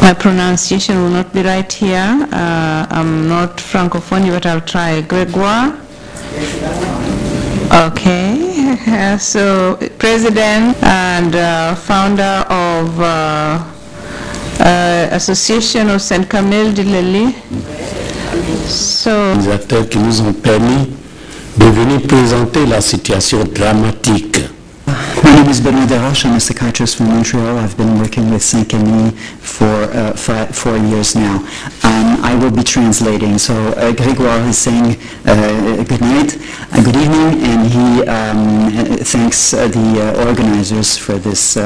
My pronunciation will not be right here. I'm not Francophone, but I'll try. Gregoire. Okay. So, president and founder of Association of Saint Camille de Lely. Les acteurs qui nous ont permis de venir présenter la situation dramatique. My name is Benoît. I'm a psychiatrist from Montreal. I've been working with Saint Camille for 4 years now. I will be translating. So Gregoire is saying good night, good evening, and he thanks the organizers for this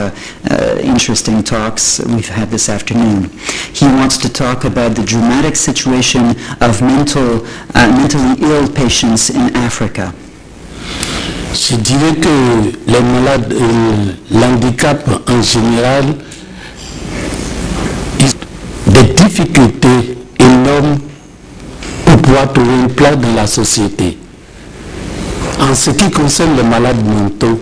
interesting talks we've had this afternoon. He wants to talk about the dramatic situation of mentally ill patients in Africa. Je dirais que les malades, l'handicap en général, ils ont des difficultés énormes pour pouvoir trouver une place dans la société. En ce qui concerne les malades mentaux,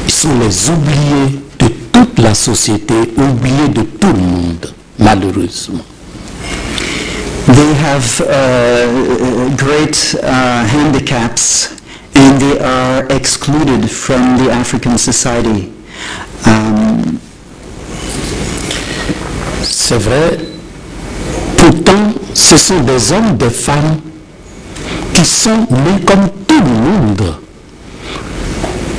ils sont les oubliés de toute la société, oubliés de tout le monde, malheureusement. They have great handicaps, and they are excluded from the African society. C'est vrai, pourtant ce sont des hommes, des femmes qui sont nés comme tout le monde.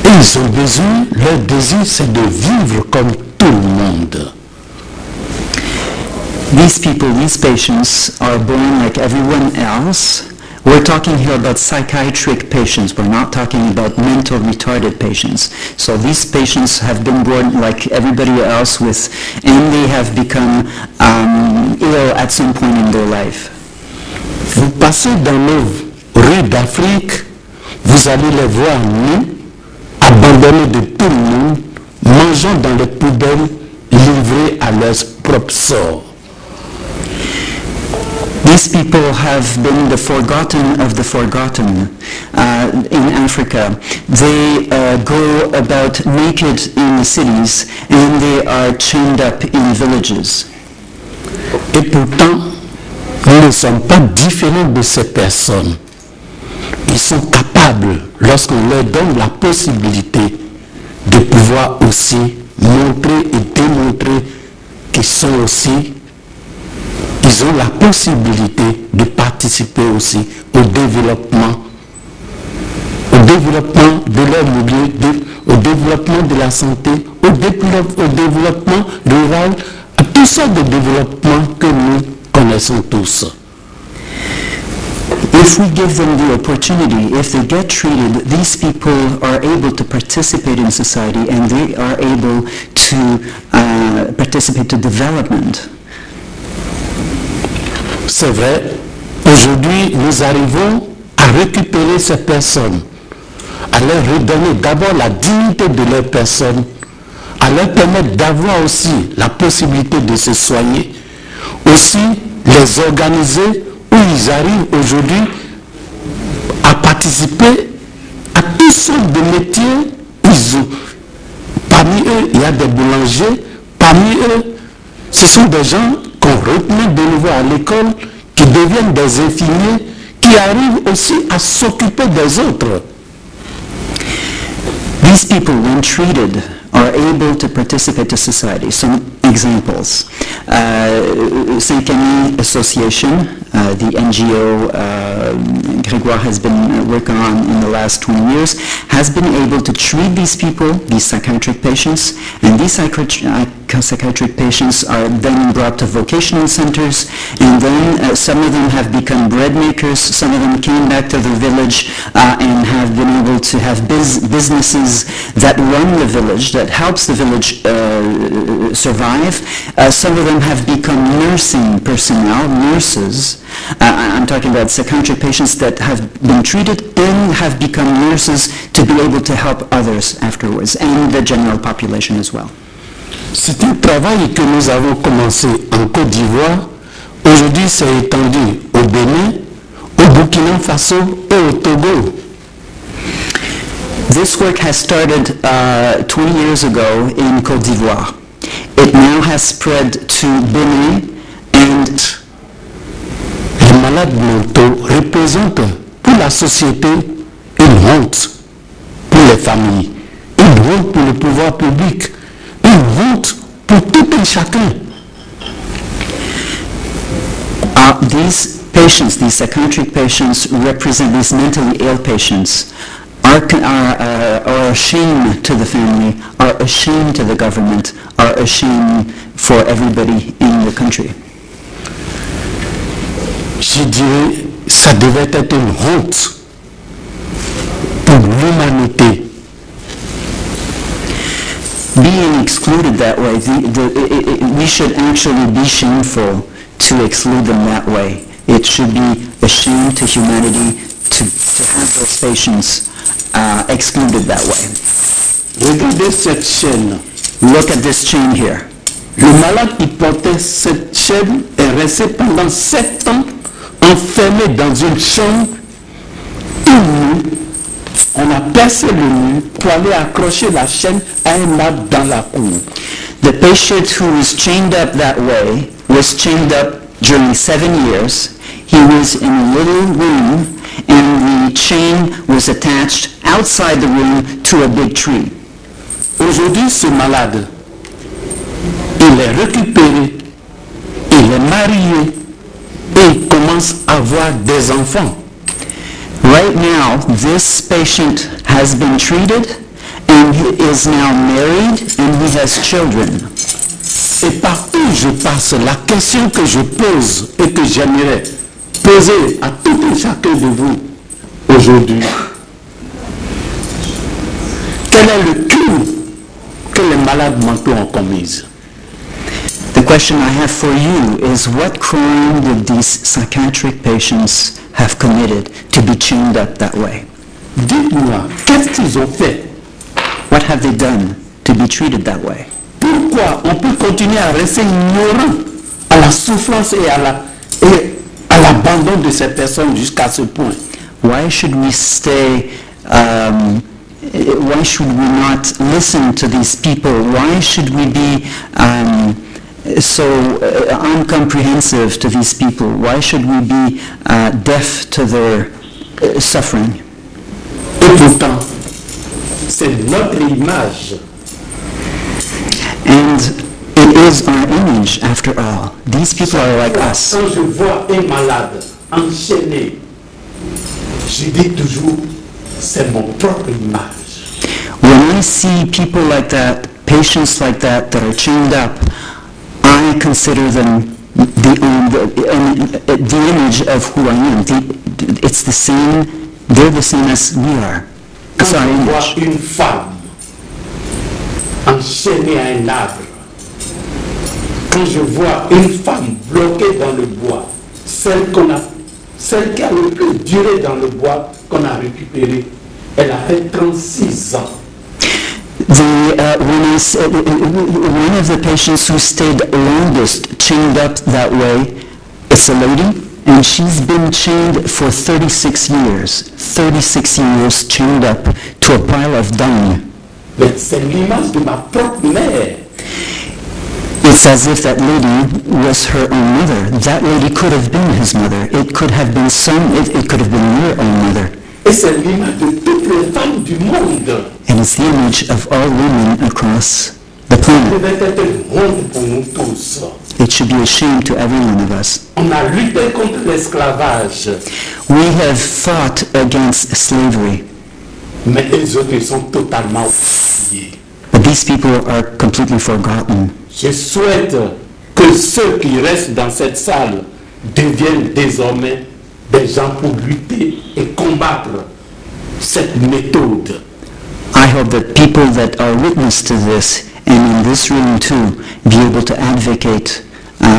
Et ils ont besoin, leur désir c'est de vivre comme tout le monde. These people, these patients, are born like everyone else. We're talking here about psychiatric patients. We're not talking about mental retarded patients. So these patients have been born like everybody else and they have become ill at some point in their life. Vous passez dans nos rues d'Afrique, vous allez les voir nus, abandonnés de tout le monde, mangeant dans les poubelles, livrés à leur propre sort. These people have been the forgotten of the forgotten in Africa. They go about naked in the cities and they are chained up in villages. Et pourtant, nous ne sommes pas différents de ces personnes. Ils sont capables, lorsqu'on leur donne la possibilité, de pouvoir aussi montrer et démontrer qu'ils sont aussi, ils ont la possibilité de participer aussi au développement de leur milieu, au développement de la santé, au développement rural, à toutes sortes de développements que nous connaissons tous. If we give them the opportunity, if they get treated, these people are able to participate in society and they are able to participate to development. C'est vrai, aujourd'hui nous arrivons à récupérer ces personnes, à leur redonner d'abord la dignité de leur personne, à leur permettre d'avoir aussi la possibilité de se soigner, aussi les organiser où ils arrivent aujourd'hui à participer à toutes sortes de métiers. Parmi eux, il y a des boulangers, parmi eux, ce sont des gens qu'on retenait de nouveau à l'école, qui deviennent des infirmiers, qui arrivent aussi à s'occuper des autres. These people, when treated, are able to participate to society. Some examples. Saint Camille Association, the NGO Gregoire has been working on in the last 20 years, has been able to treat these people, these psychiatric patients, and these psychiatric patients are then brought to vocational centers, and then some of them have become bread makers, some of them came back to the village and have been able to have businesses that run the village, that helps the village survive. Some of them have become nursing personnel, nurses. I'm talking about psychiatric patients that have been treated and have become nurses to be able to help others afterwards, and the general population as well. C'est un travail que nous avons commencé en Côte d'Ivoire. Aujourd'hui, c'est étendu au Bénin, au Burkina Faso et au Togo. This work has started 20 years ago in Côte d'Ivoire. It now has spread to Benin, and les malades mentaux représentent pour la société une honte pour les familles, une honte pour le pouvoir public, une honte pour tout un chacun. These patients, these psychiatric patients, represent these mentally ill patients, are a shame to the family, are a shame to the government, are a shame for everybody in the country. Je dirais, ça devait être une honte pour l'humanité. Being excluded that way, we should actually be shameful to exclude them that way. It should be a shame to humanity to have those patients excluded that way. Regardez cette chaîne. Look at this chain here. Le malade qui portait cette chaîne est resté pendant 7 ans enfermé dans une chambre nue. On a percé le mur pour aller accrocher la chaîne à un arbre dans la cour. The patient who was chained up that way was chained up during 7 years. He was in a little room, and the chain was attached outside the room to a big tree. Aujourd'hui, ce malade, il est récupéré, il est marié et il commence à avoir des enfants. Right now, this patient has been treated, and he is now married, and he has children. Et partout où je passe, la question que je pose et que j'aimerais poser à tout et chacun de vous aujourd'hui, quel est le crime que les malades mentaux ont commis? The question I have for you is, what crime did these psychiatric patients have committed to be chained up that way? Dites-moi, qu'est-ce qu'ils ont fait? What have they done to be treated that way? Pourquoi on peut continuer à rester ignorant à la souffrance et à l'abandon de ces personnes jusqu'à ce point? Why should we stay, why should we not listen to these people? Why should we be so uncomprehensive to these people? Why should we be deaf to their suffering? Et pourtant, c'est notre image. And it is our image, after all. These people are like us. Quand je vois un malade enchaîné, je dis toujours, c'est mon propre image. When I see people like that, patients like that are chained up, I consider them the image of who I am. It's the same, they're the same as we are. It's Quand our je vois image. une femme enchaînée à un arbre, quand je vois une femme bloquée dans le bois, celle qui a le plus duré dans le bois qu'on a récupéré, elle a fait 36 ans. One of the patients who stayed longest chained up that way, it's a lady, and she's been chained for 36 years. 36 years chained up to a pile of dung. Mais c'est l'image de ma propre mère. It's as if that lady was her own mother. That lady could have been his mother. It could have been it could have been your own mother. Et c'est l'image de toutes les femmes du monde. And it's the image of all women across the Ça planet. devait être une honte pour nous tous. It should be a shame to every one of us. On a lutté contre l'esclavage, We have fought against slavery, mais les autres sont totalement oubliés. but these people are completely forgotten. Je souhaite que ceux qui restent dans cette salle deviennent désormais des gens pour lutter et combattre cette méthode. I hope that people that are witness to this, and in this room too, be able to advocate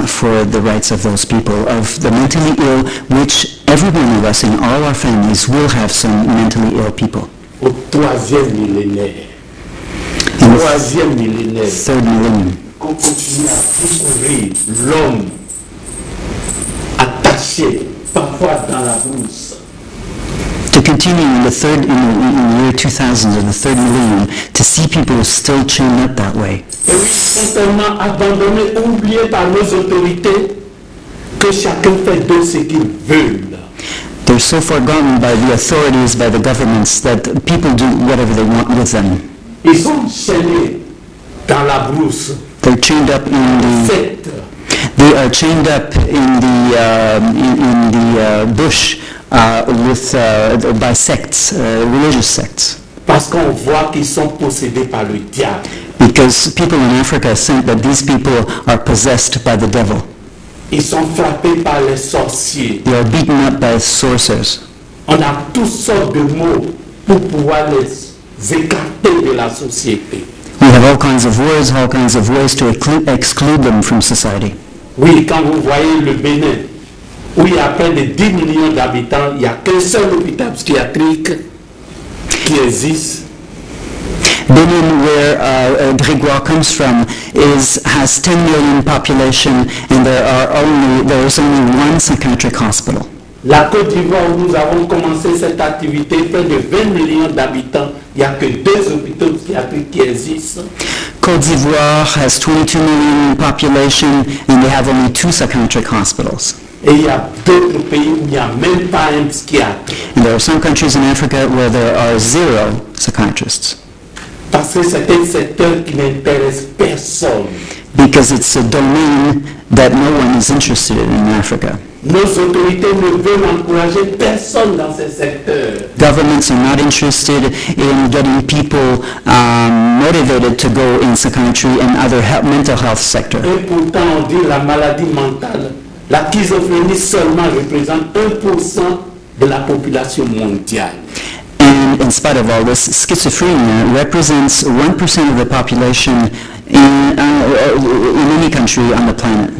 for the rights of those people, of the mentally ill, which every one of us in all our families will have some mentally ill people. Au troisième millénaire, In the troisième millénaire, third millennium, qu'on continue à découvrir l'homme attaché, parfois dans la brousse, to continue in the year 2000 or the third millennium to see people still chained up that way. Et oui, sont tellement abandonnés, oubliés par nos autorités que chacun fait de ce qu'il veut. They're so forgotten by the authorities, by the governments, that people do whatever they want with them. Ils sont chaînés dans la brousse. They're chained up in the. Secte. They are chained up in the bush by sects, religious sects. Parce qu'on voit qu'ils sont possédés par le diable. Because people in Africa think that these people are possessed by the devil. Ils sont frappés par les sorciers. They are beaten up by sorcerers. On a toutes sortes de mots pour pouvoir les écarter de la société. We have all kinds of words, all kinds of ways to exclude them from society. Oui, quand vous voyez le Bénin, où il y a près de 10 millions d'habitants, il n'y a qu'un seul hôpital psychiatrique qui existe. Benin, where Gregoire comes from, has 10 million population, and there is only one psychiatric hospital. La Côte d'Ivoire, où nous avons commencé cette activité, près de 20 millions d'habitants, il n'y a que 2 hôpitaux psychiatriques qui existent. Côte d'Ivoire has 22 million population, and they have only 2 psychiatric hospitals. Et il y a d'autres pays où il n'y a même pas un psychiatre. And there are some countries in Africa where there are 0 psychiatrists. Parce que c'est un secteur qui n'intéresse personne. Because it's a domain that no one is interested in Africa. Nos autorités ne veulent encourager personne dans ce secteur. Governments are not interested in getting people motivated to go in psychiatry and other mental health sector. Et pourtant, on dit la maladie mentale, la schizophrénie seulement représente 1% de la population mondiale. And in spite of all this, schizophrenia represents 1% of the population in any country on the planet.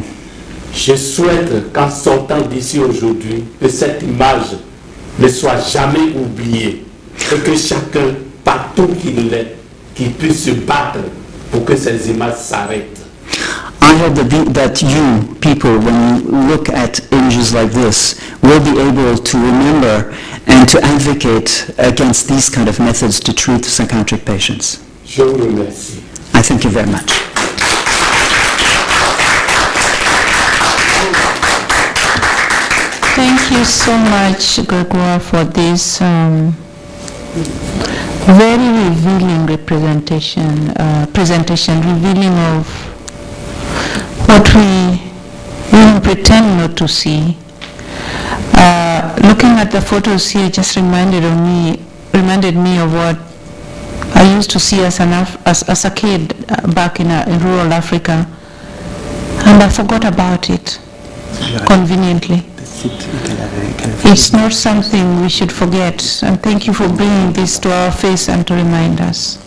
Je souhaite qu'en sortant d'ici aujourd'hui, que cette image ne soit jamais oubliée et que chacun, partout qu'il est, qu'il puisse se battre pour que ces images s'arrêtent. I hope that you, people, when you look at images like this, will be able to remember and to advocate against these kind of methods to treat psychiatric patients. Je vous remercie. I thank you very much. Thank you so much, Gregoire, for this very revealing presentation, revealing of what we even pretend not to see. Looking at the photos here just reminded me of what I used to see as a kid back in rural Africa, and I forgot about it conveniently. It's not something we should forget, and thank you for bringing this to our face and to remind us.